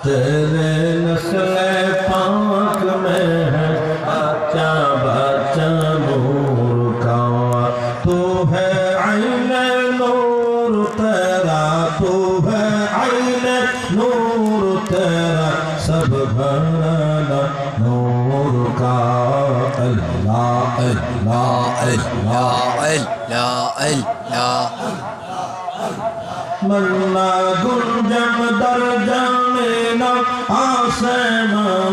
तेरे नस्ले पाक में है बच्चा बच्चा नूर का तू है आईने नूर तेरा तू है आईने नूर तेरा सब भरना नूर का अल्लाह अल्लाह अल्लाह अल्लाह अल्लाह मन्ना गुंजम दर जमीना आसमां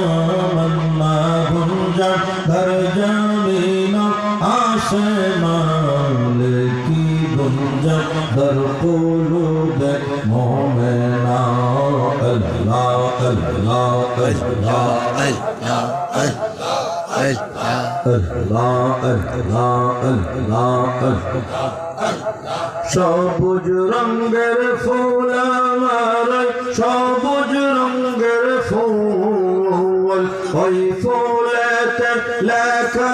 मन्ना गुंजम दर जमीना आसमां लेकी गुंजम दर कुलूब मोमिना अल्लाह अल्लाह अल्लाह अल्लाह अल्लाह अल्लाह अल्लाह সবুজ রঙের ফুল আমার সবুজ রঙের ফুল ওই ফুলেতে লেখা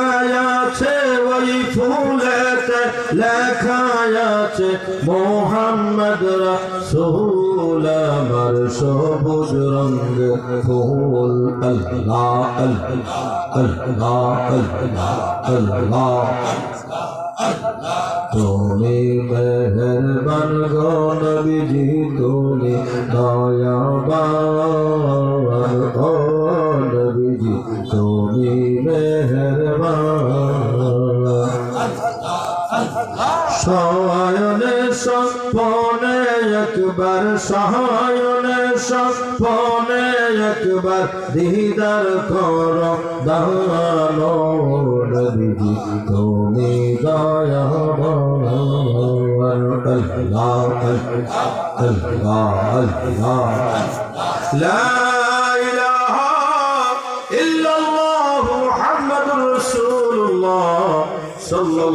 আছে ওই ফুলেতে লেখা আছে মোহাম্মদ রাসূল আমার সবুজ রঙের ফুল আল্লাহ আল্লাহ আল্লাহ আল্লাহ তুমি মেহেরবান গো নবীজি তুমি দয়াবান ও নবীজি তুমি মেহেরবান সহায়নে সপনে একবার সহায়নে সপনে একবার দিদার করো দানো নবীজি তুমি দয়াবান আল্লাহ আল্লাহ আল্লাহ লা ইলাহা ইল্লাল্লাহু মুহাম্মাদুর রাসূলুল্লাহ সাল্লাল্লাহু